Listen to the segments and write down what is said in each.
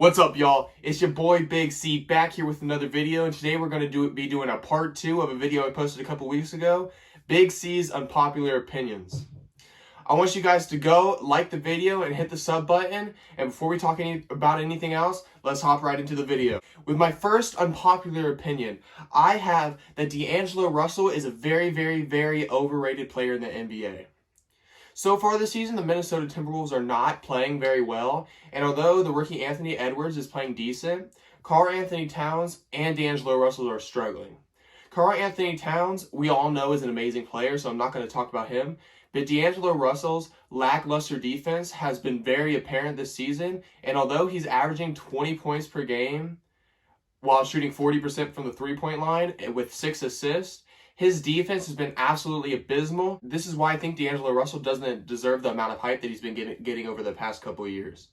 What's up, y'all? It's your boy Big C back here with another video, and today we're going to be doing a part 2 of a video I posted a couple weeks ago, Big C's Unpopular Opinions. I want you guys to go like the video and hit the sub button, and before we talk about anything else, let's hop right into the video. With my first unpopular opinion, I have that D'Angelo Russell is a very overrated player in the NBA. So far this season, the Minnesota Timberwolves are not playing very well, and although the rookie Anthony Edwards is playing decent, Karl-Anthony Towns and D'Angelo Russell are struggling. Karl-Anthony Towns, we all know, is an amazing player, so I'm not going to talk about him, but D'Angelo Russell's lackluster defense has been very apparent this season, and although he's averaging 20 points per game while shooting 40% from the three-point line with 6 assists, his defense has been absolutely abysmal. This is why I think D'Angelo Russell doesn't deserve the amount of hype that he's been getting over the past couple of years.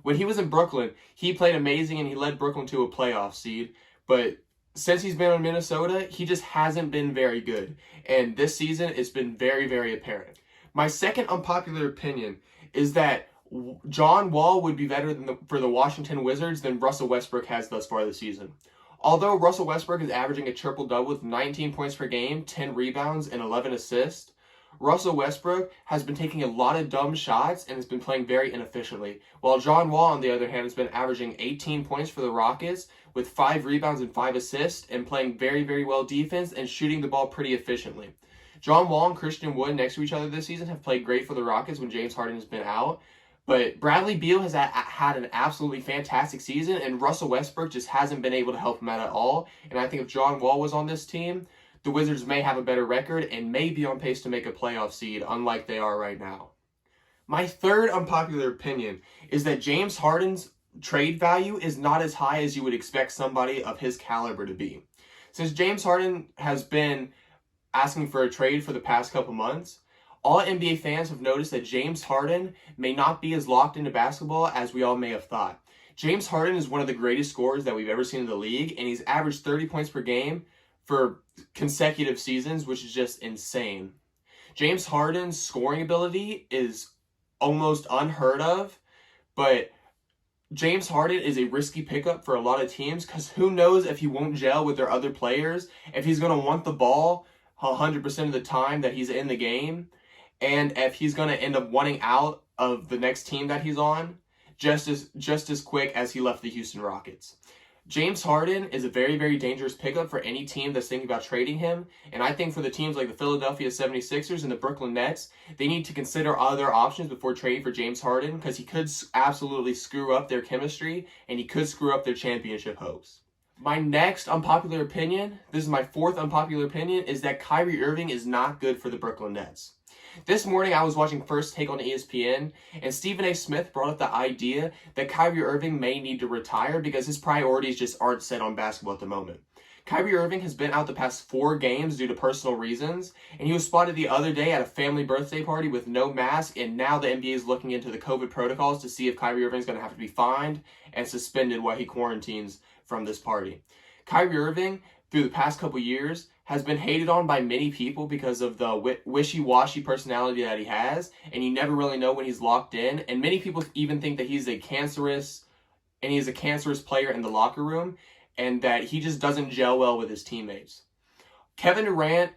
When he was in Brooklyn, he played amazing and he led Brooklyn to a playoff seed. But since he's been in Minnesota, he just hasn't been very good. And this season, it's been very apparent. My second unpopular opinion is that John Wall would be better for the Washington Wizards than Russell Westbrook has thus far this season. Although Russell Westbrook is averaging a triple-double with 19 points per game, 10 rebounds, and 11 assists, Russell Westbrook has been taking a lot of dumb shots and has been playing very inefficiently, while John Wall, on the other hand, has been averaging 18 points for the Rockets with 5 rebounds and 5 assists and playing very well defense and shooting the ball pretty efficiently. John Wall and Christian Wood next to each other this season have played great for the Rockets when James Harden has been out, but Bradley Beal has had an absolutely fantastic season, and Russell Westbrook just hasn't been able to help him out at all. And I think if John Wall was on this team, the Wizards may have a better record and may be on pace to make a playoff seed, unlike they are right now. My third unpopular opinion is that James Harden's trade value is not as high as you would expect somebody of his caliber to be. Since James Harden has been asking for a trade for the past couple months, all NBA fans have noticed that James Harden may not be as locked into basketball as we all may have thought. James Harden is one of the greatest scorers that we've ever seen in the league, and he's averaged 30 points per game for consecutive seasons, which is just insane. James Harden's scoring ability is almost unheard of, but James Harden is a risky pickup for a lot of teams because who knows if he won't gel with their other players, if he's going to want the ball 100% of the time that he's in the game, and if he's going to end up wanting out of the next team that he's on just as quick as he left the Houston Rockets. James Harden is a very dangerous pickup for any team that's thinking about trading him, and I think for the teams like the Philadelphia 76ers and the Brooklyn Nets, they need to consider other options before trading for James Harden because he could absolutely screw up their chemistry and he could screw up their championship hopes. My next unpopular opinion, this is my fourth unpopular opinion, is that Kyrie Irving is not good for the Brooklyn Nets. This morning, I was watching First Take on ESPN, and Stephen A. Smith brought up the idea that Kyrie Irving may need to retire because his priorities just aren't set on basketball at the moment. Kyrie Irving has been out the past 4 games due to personal reasons, and he was spotted the other day at a family birthday party with no mask, and now the NBA is looking into the COVID protocols to see if Kyrie Irving is going to have to be fined and suspended while he quarantines from this party. Kyrie Irving, through the past couple years, has been hated on by many people because of the wishy-washy personality that he has, and you never really know when he's locked in, and many people even think that he's a cancerous player in the locker room, and that he just doesn't gel well with his teammates. Kevin Durant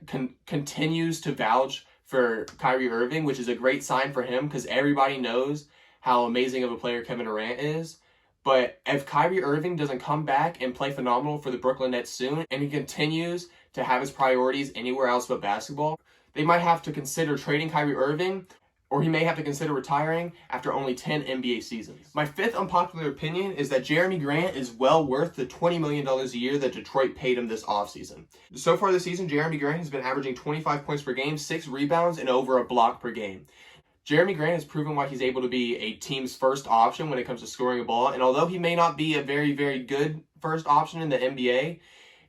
continues to vouch for Kyrie Irving, which is a great sign for him because everybody knows how amazing of a player Kevin Durant is. But if Kyrie Irving doesn't come back and play phenomenal for the Brooklyn Nets soon, and he continues to have his priorities anywhere else but basketball, they might have to consider trading Kyrie Irving, or he may have to consider retiring after only 10 NBA seasons. My fifth unpopular opinion is that Jeremy Grant is well worth the $20 million a year that Detroit paid him this offseason. So far this season, Jeremy Grant has been averaging 25 points per game, 6 rebounds, and over a block per game. Jeremy Grant has proven why he's able to be a team's first option when it comes to scoring a ball, and although he may not be a very good first option in the NBA,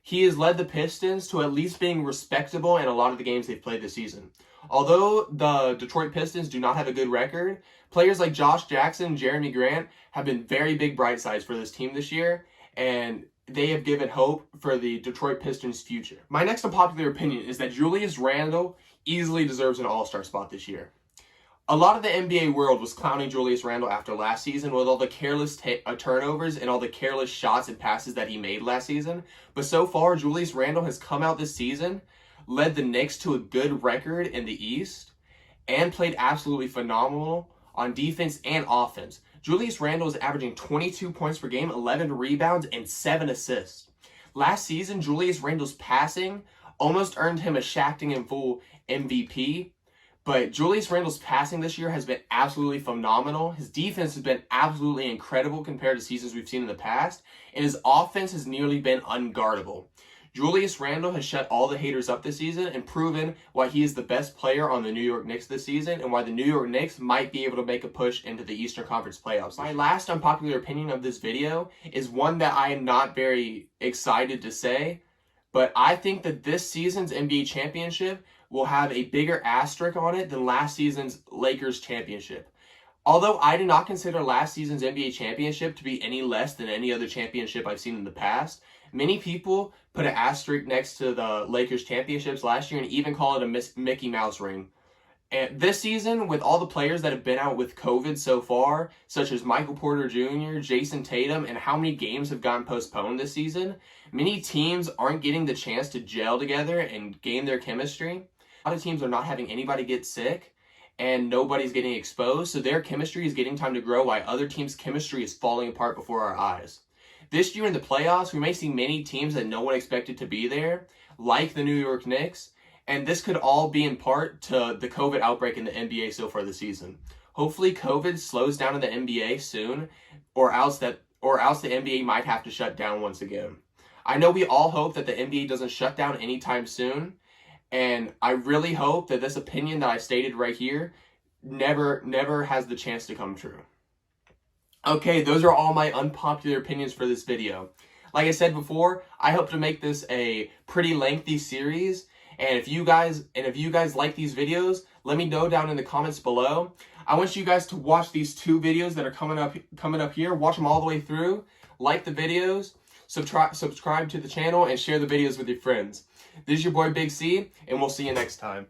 he has led the Pistons to at least being respectable in a lot of the games they've played this season. Although the Detroit Pistons do not have a good record, players like Josh Jackson and Jeremy Grant have been very big bright sides for this team this year, and they have given hope for the Detroit Pistons' future. My next unpopular opinion is that Julius Randle easily deserves an all-star spot this year. A lot of the NBA world was clowning Julius Randle after last season with all the careless turnovers and all the careless shots and passes that he made last season. But so far, Julius Randle has come out this season, led the Knicks to a good record in the East, and played absolutely phenomenal on defense and offense. Julius Randle is averaging 22 points per game, 11 rebounds, and 7 assists. Last season, Julius Randle's passing almost earned him a Shaqtin' and full MVP. But Julius Randle's passing this year has been absolutely phenomenal. His defense has been absolutely incredible compared to seasons we've seen in the past. And his offense has nearly been unguardable. Julius Randle has shut all the haters up this season and proven why he is the best player on the New York Knicks this season and why the New York Knicks might be able to make a push into the Eastern Conference playoffs. My last unpopular opinion of this video is one that I am not very excited to say, but I think that this season's NBA championship will have a bigger asterisk on it than last season's Lakers championship. Although I do not consider last season's NBA championship to be any less than any other championship I've seen in the past, many people put an asterisk next to the Lakers championships last year and even call it a Mickey Mouse ring. And this season, with all the players that have been out with COVID so far, such as Michael Porter Jr., Jason Tatum, and how many games have gotten postponed this season, many teams aren't getting the chance to gel together and gain their chemistry. A lot of teams are not having anybody get sick, and nobody's getting exposed, so their chemistry is getting time to grow while other teams' chemistry is falling apart before our eyes. This year in the playoffs, we may see many teams that no one expected to be there, like the New York Knicks, and this could all be in part to the COVID outbreak in the NBA so far this season. Hopefully COVID slows down in the NBA soon, or else the NBA might have to shut down once again. I know we all hope that the NBA doesn't shut down anytime soon, and I really hope that this opinion that I stated right here never has the chance to come true. Okay, those are all my unpopular opinions for this video. Like I said before, I hope to make this a pretty lengthy series. And if you guys like these videos, let me know down in the comments below. I want you guys to watch these 2 videos that are coming up here. Watch them all the way through. Like the videos, subscribe to the channel, and share the videos with your friends. This is your boy Big C, and we'll see you next time.